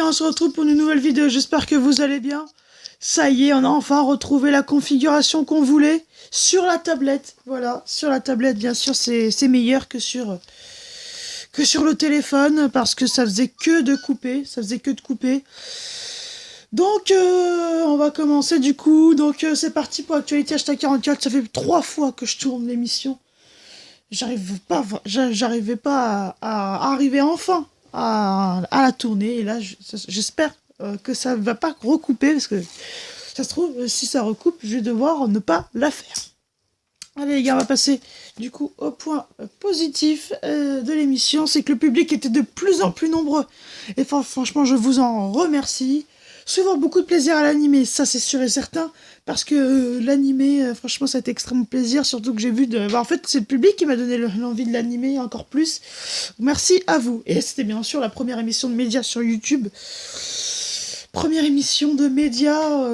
on se retrouve pour une nouvelle vidéo, j'espère que vous allez bien. Ça y est, on a enfin retrouvé la configuration qu'on voulait sur la tablette. Voilà, sur la tablette, bien sûr, c'est meilleur que sur le téléphone, parce que ça faisait que de couper, Donc, on va commencer du coup. Donc, c'est parti pour Actualité Hashtag 44. Ça fait 3 fois que je tourne l'émission. J'arrivais pas à arriver enfin à la tourner. Et là, j'espère que ça va pas recouper, parce que ça se trouve, si ça recoupe, je vais devoir ne pas la faire. Allez les gars, on va passer du coup au point positif de l'émission. C'est que le public était de plus en plus nombreux. Et franchement, je vous en remercie. Souvent beaucoup de plaisir à l'animer, ça c'est sûr et certain, parce que l'animer, franchement, ça a été extrêmement plaisir, surtout que j'ai vu en fait, c'est le public qui m'a donné l'envie de l'animer encore plus. Merci à vous. Et c'était bien sûr la première émission de médias sur YouTube. Première émission de médias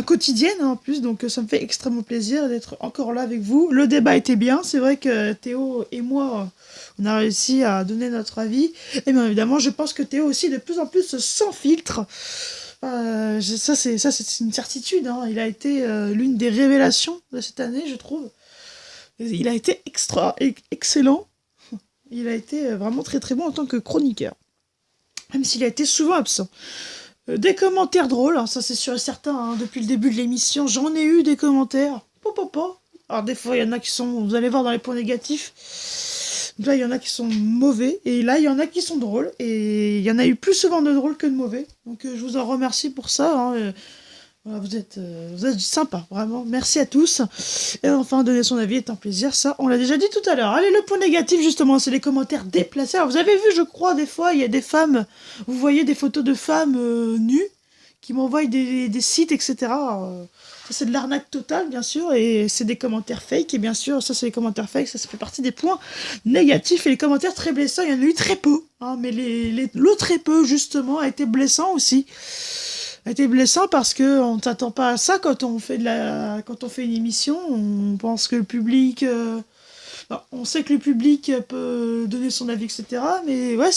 quotidienne, hein, en plus, donc ça me fait extrêmement plaisir d'être encore là avec vous. Le débat était bien, c'est vrai que Théo et moi, on a réussi à donner notre avis. Et bien évidemment, je pense que Théo aussi, de plus en plus, sans filtre. Ça c'est une certitude, hein. Il a été l'une des révélations de cette année, je trouve. Il a été excellent. Il a été vraiment très très bon en tant que chroniqueur, même s'il a été souvent absent. Des commentaires drôles, hein, ça c'est sûr et certain, hein, depuis le début de l'émission, j'en ai eu des commentaires. Alors des fois, il y en a qui sont, vous allez voir dans les points négatifs, là il y en a qui sont mauvais, et là il y en a qui sont drôles, et il y en a eu plus souvent de drôles que de mauvais, donc je vous en remercie pour ça, hein, voilà, vous êtes sympas, vraiment, merci à tous. Et enfin, donner son avis est un plaisir, ça on l'a déjà dit tout à l'heure. Allez, le point négatif justement, c'est les commentaires déplacés. Alors vous avez vu, je crois, des fois, il y a des femmes, vous voyez des photos de femmes nues, qui m'envoient des sites, etc. Ça c'est de l'arnaque totale, bien sûr, et c'est des commentaires fake, et bien sûr, ça c'est les commentaires fake, ça fait partie des points négatifs, et les commentaires très blessants, il y en a eu très peu, hein, mais le très peu, justement, a été blessant aussi. A été blessant parce que on ne s'attend pas à ça quand on fait une émission. On pense que le public, on sait que le public peut donner son avis, etc. Mais ouais,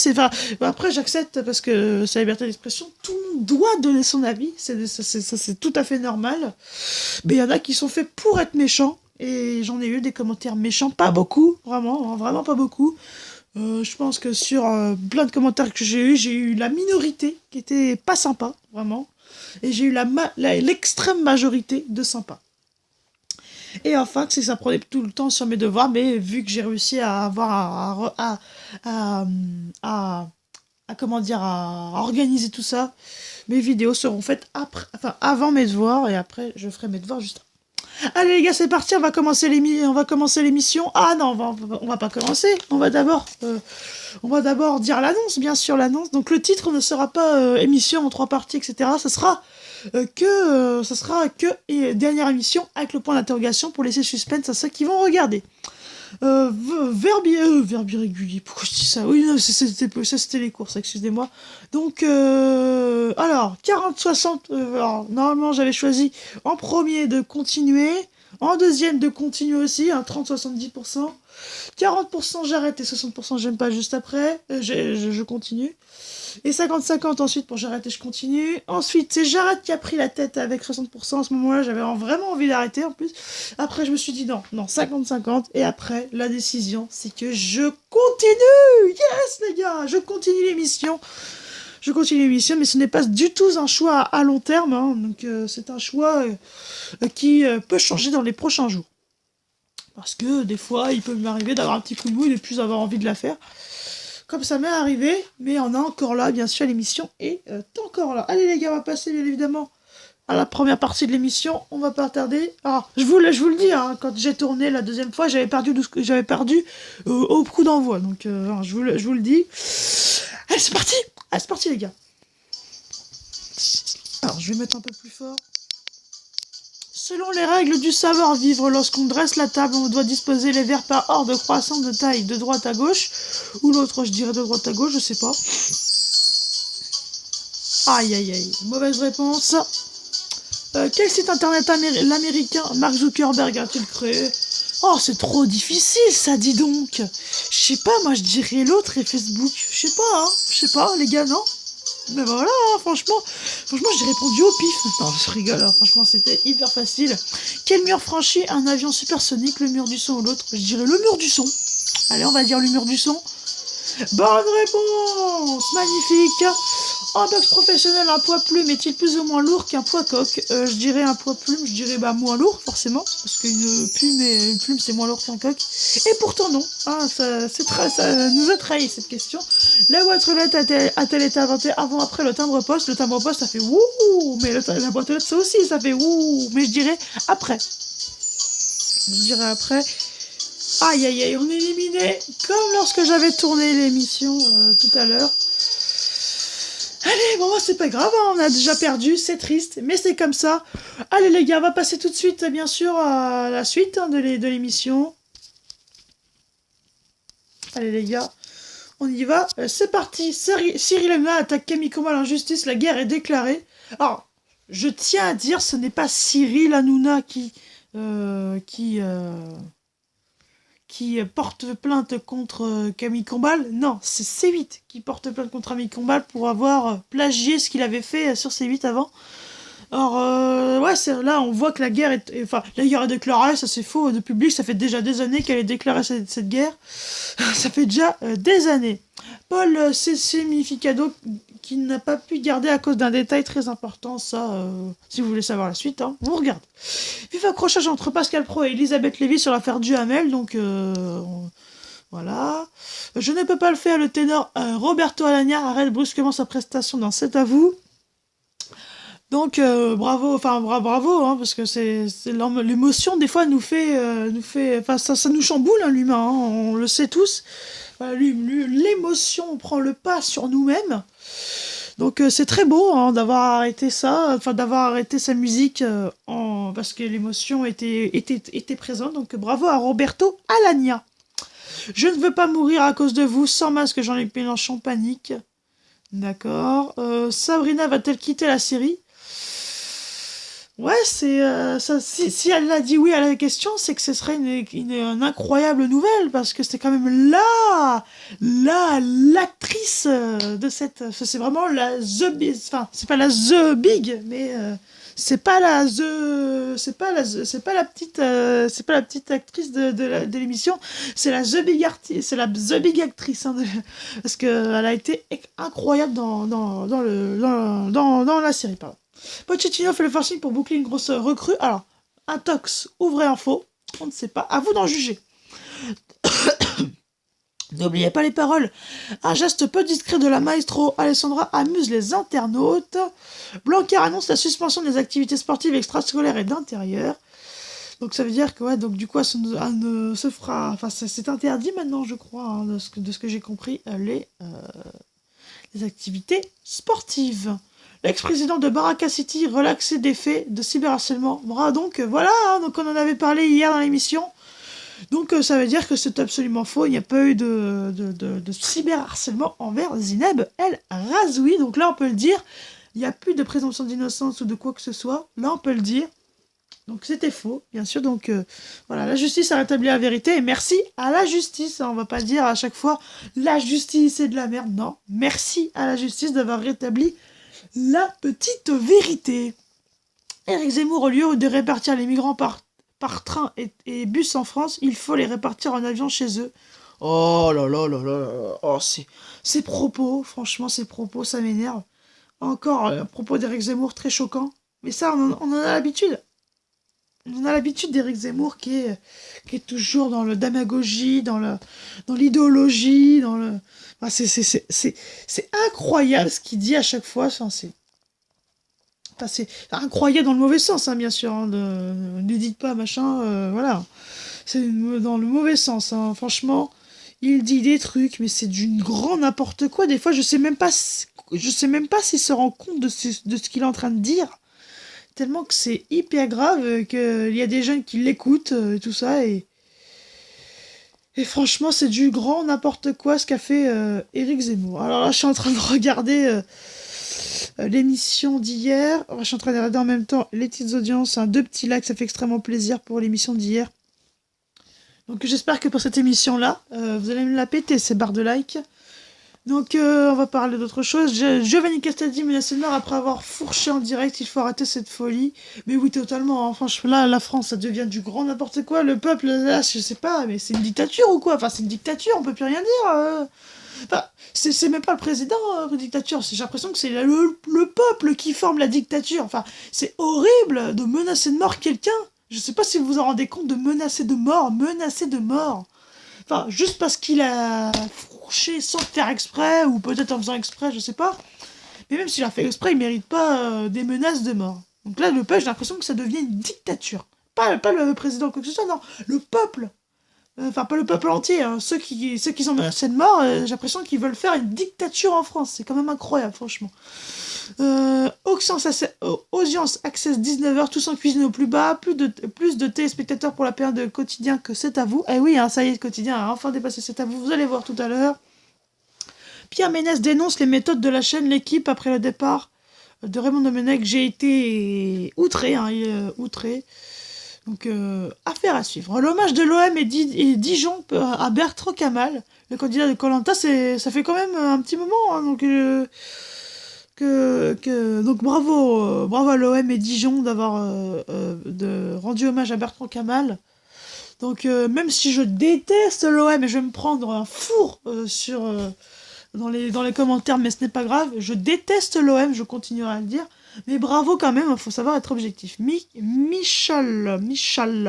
après j'accepte parce que c'est la liberté d'expression. Tout le monde doit donner son avis. C'est tout à fait normal. Mais il y en a qui sont faits pour être méchants, et j'en ai eu des commentaires méchants, pas beaucoup, vraiment, hein, vraiment pas beaucoup. Je pense que sur plein de commentaires que j'ai eu la minorité qui était pas sympa, vraiment. Et j'ai eu l'extrême majorité de sympa. Et enfin, c'est que ça prenait tout le temps sur mes devoirs, mais vu que j'ai réussi à avoir à organiser tout ça, mes vidéos seront faites avant mes devoirs, et après je ferai mes devoirs juste après. Allez les gars, c'est parti, on va commencer l'émission. Ah non, on va pas commencer. On va d'abord dire l'annonce, bien sûr, l'annonce. Donc le titre ne sera pas émission en 3 parties, etc. Ça sera que dernière émission avec le point d'interrogation pour laisser suspense à ceux qui vont regarder. Verbe irrégulier, pourquoi je dis ça? Oui, non, c'était les courses, excusez-moi. Donc, alors, 40-60, alors, normalement j'avais choisi en premier de continuer, en deuxième de continuer aussi, 30-70%, 40% j'arrête et 60% j'aime pas juste après, je continue. Et 50-50 ensuite pour j'arrête et je continue. Ensuite, c'est j'arrête qui a pris la tête avec 60%. À ce moment-là, j'avais vraiment envie d'arrêter en plus. Après, je me suis dit non, 50-50. Et après, la décision, c'est que je continue. Yes, les gars, je continue l'émission. Mais ce n'est pas du tout un choix à long terme, hein. Donc, c'est un choix qui peut changer dans les prochains jours. Parce que des fois, il peut m'arriver d'avoir un petit coup de mou et de plus avoir envie de la faire. Comme ça m'est arrivé, mais on est encore là, bien sûr, l'émission est encore là. Allez les gars, on va passer bien évidemment à la première partie de l'émission, on va pas tarder. Alors, je vous le dis, hein, quand j'ai tourné la deuxième fois, j'avais perdu au coup d'envoi, donc je vous le dis. Allez, c'est parti les gars. Alors, je vais mettre un peu plus fort. Selon les règles du savoir-vivre, lorsqu'on dresse la table, on doit disposer les verres par ordre croissant de taille de droite à gauche, ou l'autre, je dirais de droite à gauche, je sais pas. Aïe, mauvaise réponse. Quel site internet l'américain Mark Zuckerberg a-t-il créé? Oh, c'est trop difficile, ça, dis donc. Je sais pas, moi je dirais l'autre et Facebook. Je sais pas, les gars, non? Mais bah voilà, hein, franchement, j'ai répondu au pif. Non, je rigole, hein, franchement, c'était hyper facile. Quel mur franchit un avion supersonique, le mur du son ou l'autre? Je dirais le mur du son. Allez, on va dire le mur du son. Bonne réponse! Magnifique! En boxe professionnelle, un poids plume est-il plus ou moins lourd qu'un poids coq? Je dirais un poids plume, je dirais bah moins lourd, forcément, parce une plume c'est moins lourd qu'un coq. Et pourtant non, hein, ça nous a trahi cette question. La boîte aux lettres a-t-elle été inventée avant ou après le timbre-poste? Le timbre-poste ça fait wouh, mais la boîte aux lettres ça aussi, ça fait wouh, mais je dirais après. Je dirais après. Aïe aïe aïe, on est éliminé, comme lorsque j'avais tourné l'émission tout à l'heure. Allez, bon, c'est pas grave, hein, on a déjà perdu, c'est triste, mais c'est comme ça. Allez les gars, on va passer tout de suite, bien sûr, à la suite hein, de l'émission. Allez les gars, on y va. C'est parti, Cyril Hanouna attaque Camille Combal en justice, la guerre est déclarée. Alors, je tiens à dire, ce n'est pas Cyril Hanouna qui porte plainte contre Camille Combal. Non, c'est C8 qui porte plainte contre Camille Combal pour avoir plagié ce qu'il avait fait sur C8 avant. Alors, ouais, là, on voit que la guerre est déclarée, ça c'est faux de public, ça fait déjà des années qu'elle est déclarée cette guerre. Ça fait déjà des années. Paul Cécile-Significado qui n'a pas pu garder à cause d'un détail très important, ça, si vous voulez savoir la suite, hein, on regarde. Vif accrochage entre Pascal Praud et Elisabeth Lévy sur l'affaire Duhamel, donc voilà. Je ne peux pas le faire, le ténor Roberto Alagna arrête brusquement sa prestation dans C'est à vous. Donc bravo, hein, parce que c'est l'émotion des fois nous fait, ça nous chamboule hein, l'humain, hein, on le sait tous. L'émotion prend le pas sur nous-mêmes. Donc c'est très beau hein, d'avoir arrêté ça, d'avoir arrêté sa musique parce que l'émotion était présente. Donc bravo à Roberto Alagna. Je ne veux pas mourir à cause de vous, sans masque Jean-Luc Mélenchon panique. D'accord. Sabrina va-t-elle quitter la série? Ouais, c'est ça. Si elle a dit oui à la question, c'est que ce serait une incroyable nouvelle parce que c'est quand même l'actrice de cette. C'est vraiment la the big. Enfin, c'est pas la the big, mais c'est pas la petite actrice de l'émission. C'est la the big artiste, c'est la the big actrice hein, parce que elle a été incroyable dans la série, pardon. Pochettino fait le forcing pour boucler une grosse recrue. Alors, Intox, ouvrez info. On ne sait pas. À vous d'en juger. N'oubliez pas les paroles. Un geste peu discret de la maestro Alessandra amuse les internautes. Blanquer annonce la suspension des activités sportives extrascolaires et d'intérieur. Donc ça veut dire que ouais, donc du coup, se fera. Enfin, c'est interdit maintenant, je crois, hein, de ce que j'ai compris, les activités sportives. L'ex-président de Baraka City relaxé des faits de cyberharcèlement. Donc voilà, hein, donc on en avait parlé hier dans l'émission. Donc ça veut dire que c'est absolument faux. Il n'y a pas eu de cyberharcèlement envers Zineb El Razoui. Donc là on peut le dire. Il n'y a plus de présomption d'innocence ou de quoi que ce soit. Là on peut le dire. Donc c'était faux, bien sûr. Donc voilà, la justice a rétabli la vérité. Et merci à la justice. On va pas dire à chaque fois la justice est de la merde. Non, merci à la justice d'avoir rétabli la petite vérité. Éric Zemmour, au lieu de répartir les migrants par train et bus en France, il faut les répartir en avion chez eux. Oh là là là là. Oh, ces propos, franchement, ces propos, ça m'énerve. Encore un propos d'Éric Zemmour très choquant. Mais ça, on en a l'habitude. On a l'habitude d'Éric Zemmour qui est toujours dans le démagogie, dans l'idéologie, dans le... Enfin, c'est incroyable ce qu'il dit à chaque fois. Enfin, c'est incroyable dans le mauvais sens, hein, bien sûr. Hein, ne dites pas machin, voilà. C'est dans le mauvais sens. Hein. Franchement, il dit des trucs, mais c'est du grand n'importe quoi. Des fois, je sais même pas s'il se rend compte de ce qu'il est en train de dire. Tellement que c'est hyper grave, qu'il y a des jeunes qui l'écoutent, et tout ça, et franchement, c'est du grand n'importe quoi ce qu'a fait Éric Zemmour. Alors là, je suis en train de regarder l'émission d'hier. Je suis en train de regarder en même temps les petites audiences, 2 petits likes, ça fait extrêmement plaisir pour l'émission d'hier. Donc j'espère que pour cette émission-là, vous allez me la péter, ces barres de likes. Donc, on va parler d'autre chose. Giovanni Castaldi menacé de mort après avoir fourché en direct. Il faut arrêter cette folie. Mais oui, totalement, hein. Franchement, là, la France, ça devient du grand n'importe quoi. Le peuple, là, je sais pas, mais c'est une dictature ou quoi? Enfin, c'est une dictature, on peut plus rien dire. Enfin, c'est même pas le président, la dictature. J'ai l'impression que c'est le peuple qui forme la dictature. Enfin, c'est horrible de menacer de mort quelqu'un. Je sais pas si vous vous en rendez compte de menacer de mort. Enfin, juste parce qu'il a fourché sans le faire exprès, ou peut-être en faisant exprès, je sais pas. Mais même s'il a fait exprès, il mérite pas des menaces de mort. Donc là, le peuple, j'ai l'impression que ça devient une dictature. Pas le président ou quoi que ce soit, non, le peuple. Enfin, pas le peuple entier, hein. Ceux qui sont menacés de mort, j'ai l'impression qu'ils veulent faire une dictature en France. C'est quand même incroyable, franchement. Audience Access 19h, tous en cuisine au plus bas, plus de téléspectateurs pour la période de quotidien que c'est à vous. Eh oui, hein, ça y est, le quotidien a enfin dépassé c'est à vous, vous allez voir tout à l'heure. Pierre Ménès dénonce les méthodes de la chaîne L'équipe après le départ de Raymond Domenech. J'ai été outré, outré. Donc, affaire à suivre. L'hommage de l'OM et Dijon à Bertrand Kamal, le candidat de Koh Lanta, ça fait quand même un petit moment, hein, donc donc bravo à l'OM et Dijon d'avoir rendu hommage à Bertrand Kamal. Donc même si je déteste l'OM et je vais me prendre un four dans les commentaires, mais ce n'est pas grave, je déteste l'OM, je continuerai à le dire. Mais bravo quand même, il faut savoir être objectif. Michel.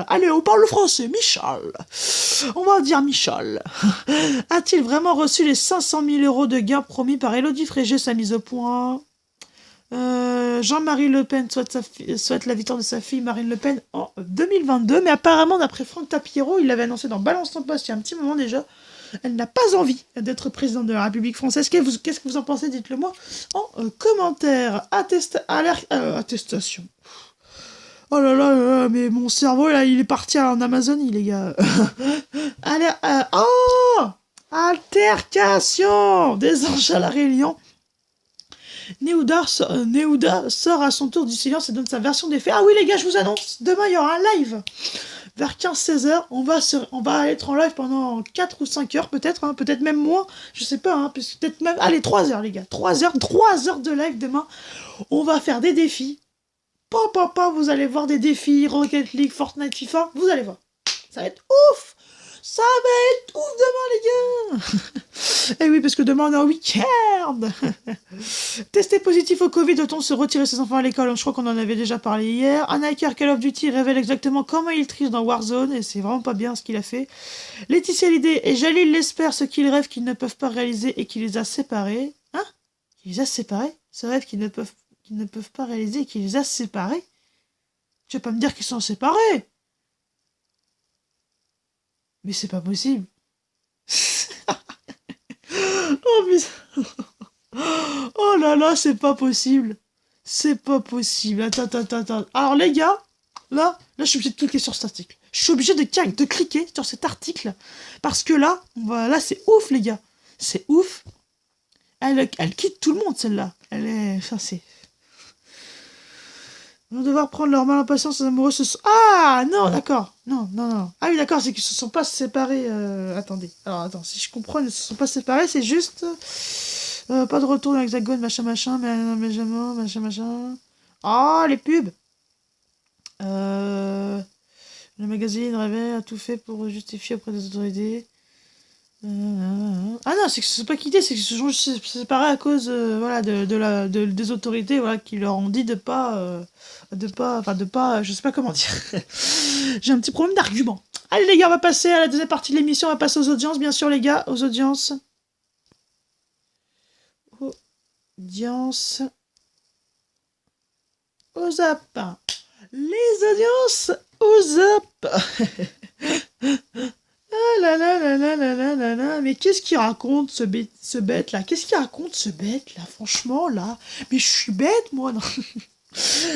Allez, on parle le français, Michel. On va dire Michel. A-t-il vraiment reçu les 500 000 € de gains promis par Élodie Frégé, sa mise au point? Jean-Marie Le Pen souhaite la victoire de sa fille Marine Le Pen en 2022, mais apparemment, d'après Franck Tapiro, il l'avait annoncé dans Balance ton poste il y a un petit moment déjà, elle n'a pas envie d'être présidente de la République française. Qu'est-ce que vous en pensez? Dites-le moi en commentaire. Attestation. Oh là là là là, mais mon cerveau, là, il est parti en Amazonie, les gars. Altercation des anges à la Réunion. Néouda sort à son tour du silence et donne sa version des faits. Ah oui, les gars, je vous annonce, demain, il y aura un live. Vers 15-16h, on va être en live pendant 4 ou 5 heures, peut-être, hein, peut-être même moins, je sais pas, hein, peut-être même... Allez, 3 heures, les gars, 3 heures de live demain. On va faire des défis. Vous allez voir des défis, Rocket League, Fortnite, FIFA, vous allez voir. Ça va être ouf. Ça va être ouf demain, les gars. Eh oui, parce que demain, on est en week-end. Testé positif au Covid, doit-on se retirer ses enfants à l'école? Je crois qu'on en avait déjà parlé hier. Un hacker Call of Duty révèle exactement comment il triche dans Warzone, et c'est vraiment pas bien ce qu'il a fait. Laetitia Hallyday et Jalil l'espèrent ce qu'ils rêvent qu'ils ne peuvent pas réaliser et qui les a séparés. Hein? Qui les a séparés? Ce rêve qu'ils ne peuvent pas réaliser et qui les a séparés? Tu vas pas me dire qu'ils sont séparés? Mais c'est pas possible. Oh putain. Oh là là, c'est pas possible. C'est pas possible. Attends. Alors les gars, là, je suis obligé de cliquer sur cet article. Je suis obligé de cliquer sur cet article. Parce que là, là, c'est ouf, les gars. C'est ouf. Elle quitte tout le monde, celle-là. Elle est... Enfin, c'est... Ils vont devoir prendre leur mal en patience, les amoureux se sont... Ah non, d'accord. Non. Ah oui, d'accord, c'est qu'ils se sont pas séparés. Attendez. Alors, attends, si je comprends, ils ne se sont pas séparés, c'est juste... pas de retour dans l'hexagone, machin, machin. Oh, les pubs. Le magazine Réveil a tout fait pour justifier auprès des autorités. Ah non, c'est que ce sont pas quittés, c'est qu'ils se sont séparés à cause voilà, des autorités voilà, qui leur ont dit de pas, je sais pas comment dire. J'ai un petit problème d'argument. Allez les gars, on va passer à la deuxième partie de l'émission, on va passer aux audiences, bien sûr les gars, aux audiences. Aux zap. Les audiences aux zap. Ah là là là là là là là là. Mais qu'est-ce qu'il raconte ce bête là? Qu'est-ce qu'il raconte ce bête là? Franchement là. Mais je suis bête moi non.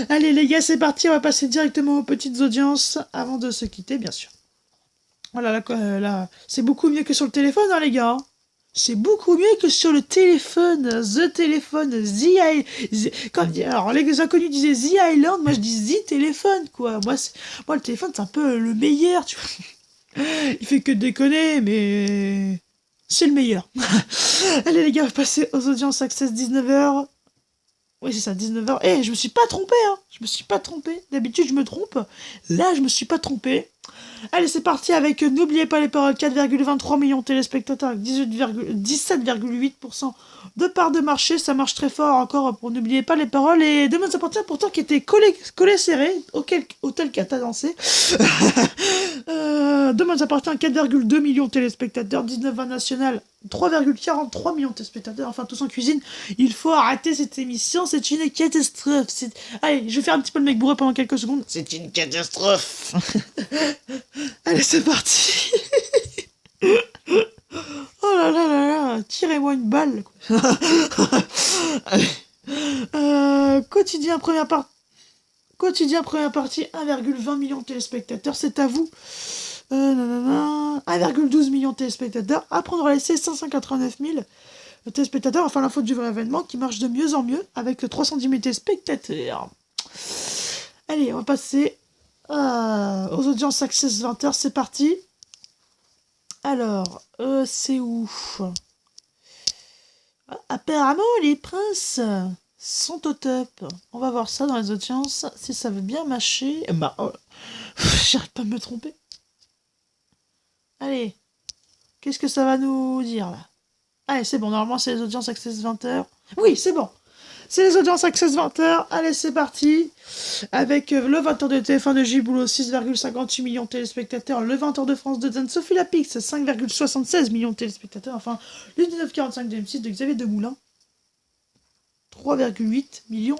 Allez les gars, c'est parti, on va passer directement aux petites audiences avant de se quitter bien sûr. Voilà là, c'est beaucoup mieux que sur le téléphone hein les gars. C'est beaucoup mieux que sur le téléphone, The téléphone, alors les inconnus disaient The Island, moi je dis The téléphone quoi. Moi le téléphone c'est un peu le meilleur, tu vois. Il fait que déconner, mais c'est le meilleur. Allez les gars, on va passer aux audiences Access 19h. Oui, c'est ça, 19h. Eh, je me suis pas trompé, hein. Je me suis pas trompé. D'habitude, je me trompe. Là, je me suis pas trompé. Allez, c'est parti avec N'oubliez pas les paroles, 4,23 millions de téléspectateurs, avec 17,8% de part de marché. Ça marche très fort encore pour N'oubliez pas les paroles. Et Demain ça appartient pourtant qui était collé serré, auquel Kata dansé. Demain ça appartient à 4,2 millions de téléspectateurs, 19 national, 3,43 millions de téléspectateurs. Enfin, tous en cuisine. Il faut arrêter cette émission, c'est une catastrophe. Allez, je vais faire un petit peu le mec bourré pendant quelques secondes. C'est une catastrophe. Allez, c'est parti. Oh là là là là, tirez-moi une balle. Allez. Quotidien première partie, 1,20 million de téléspectateurs, c'est à vous. 1,12 million de téléspectateurs. Après, on aura laissé 589 000 téléspectateurs. Enfin, la faute du vrai événement qui marche de mieux en mieux avec 310 000 téléspectateurs. Allez, on va passer aux audiences Access 20h. C'est parti. Alors, c'est où? Apparemment, les princes sont au top. On va voir ça dans les audiences, si ça veut bien mâcher. Bah, j'arrête pas de me tromper. Allez, qu'est-ce que ça va nous dire, là? Allez, c'est bon, normalement, c'est les audiences Access 20h. Oui, c'est bon. C'est les audiences Access 20h. Allez, c'est parti. Avec le 20h de TF1 de Giboulot, 6,58 millions de téléspectateurs. Le 20h de France de Sophie Lapix, 5,76 millions de téléspectateurs. Enfin, le 19h45 de M6 de Xavier Demoulin, 3,8 millions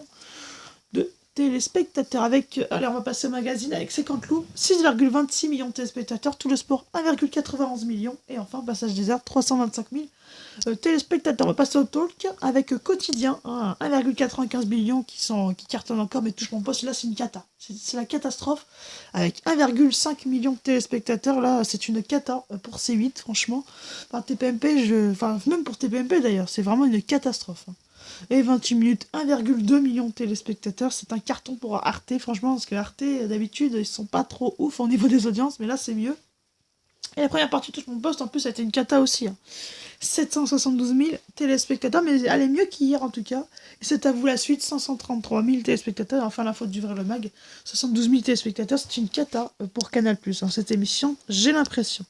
de téléspectateurs. Allez, on va passer au magazine avec 50 loups, 6,26 millions de téléspectateurs. Tout le sport, 1,91 millions. Et enfin, Passage des Arts, 325 000 téléspectateurs. On va passer au talk avec Quotidien, 1,95 millions qui cartonnent encore, mais touche mon poste. Là, c'est une cata. C'est la catastrophe. Avec 1,5 million de téléspectateurs, là, c'est une cata pour C8, franchement. Enfin, même pour TPMP d'ailleurs, c'est vraiment une catastrophe. Et 28 minutes, 1,2 million de téléspectateurs. C'est un carton pour Arte, franchement, parce que Arte, d'habitude, ils sont pas trop ouf au niveau des audiences, mais là, c'est mieux. Et la première partie touche mon poste, en plus, ça a été une cata aussi. 772 000 téléspectateurs, mais elle est mieux qu'hier en tout cas. Et c'est à vous la suite, 533 000 téléspectateurs. Enfin, la faute du vrai le mag, 72 000 téléspectateurs, c'est une cata pour Canal+. Cette émission, j'ai l'impression.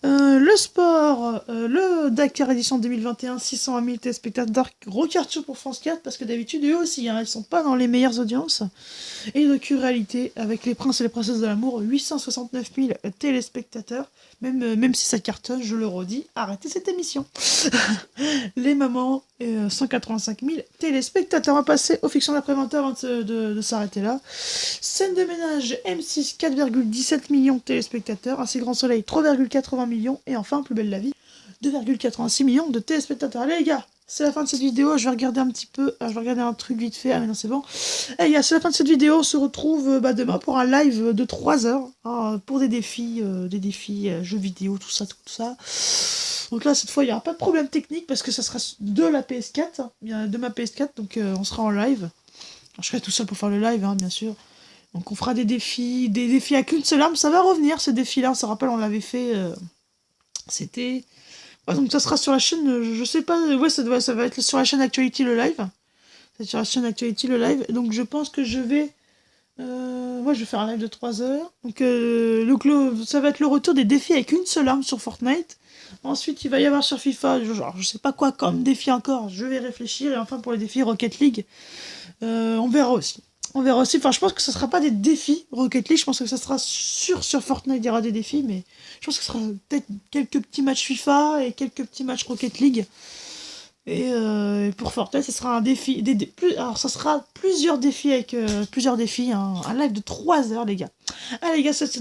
Le sport, le Dakar édition 2021, 601 000 téléspectateurs, gros carton pour France 4, parce que d'habitude, eux aussi, ils sont pas dans les meilleures audiences. Et docu-réalité, avec les princes et les princesses de l'amour, 869 000 téléspectateurs, même si ça cartonne, je le redis, arrêtez cette émission. Les mamans, 185 000 téléspectateurs. On va passer aux fictions d'après-20h avant de s'arrêter là. Scène de ménage, M6, 4,17 millions de téléspectateurs. Ainsi Grand Soleil, 3,80 millions. Et enfin, Plus belle la vie, 2,86 millions de téléspectateurs. Allez les gars, c'est la fin de cette vidéo. Je vais regarder un petit peu. Je vais regarder un truc vite fait. Ah mais non, c'est bon. Allez les gars, c'est la fin de cette vidéo. On se retrouve demain pour un live de 3 heures. Pour des défis, jeux vidéo, tout ça. Donc là, cette fois, il n'y aura pas de problème technique parce que ça sera de la PS4. De ma PS4. Donc on sera en live. Alors, je serai tout seul pour faire le live, bien sûr. Donc on fera des défis à qu'une seule arme. Ça va revenir, ces défis-là. On se rappelle, on l'avait fait. C'était... Ouais, donc ça sera sur la chaîne, je sais pas. Ouais, ça va être sur la chaîne Actuality le live. C'est sur la chaîne Actuality le live. Donc je pense que je vais... je vais faire un live de 3 heures. Donc ça va être le retour des défis avec une seule arme sur Fortnite. Ensuite, il va y avoir sur FIFA, je sais pas quoi comme défi encore. Je vais réfléchir. Et enfin, pour les défis Rocket League, on verra aussi. Enfin, je pense que ce sera pas des défis Rocket League. Je pense que ça sera sur Fortnite, il y aura des défis. Mais je pense que ce sera peut-être quelques petits matchs FIFA et quelques petits matchs Rocket League. Et pour Fortnite, ce sera un défi. Alors, ça sera plusieurs défis avec plusieurs défis. Un live de 3 heures, les gars. Allez, les gars, c'est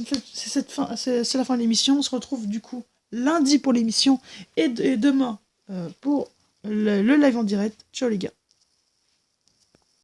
la fin de l'émission. On se retrouve du coup lundi pour l'émission et demain pour le live en direct. Ciao, les gars.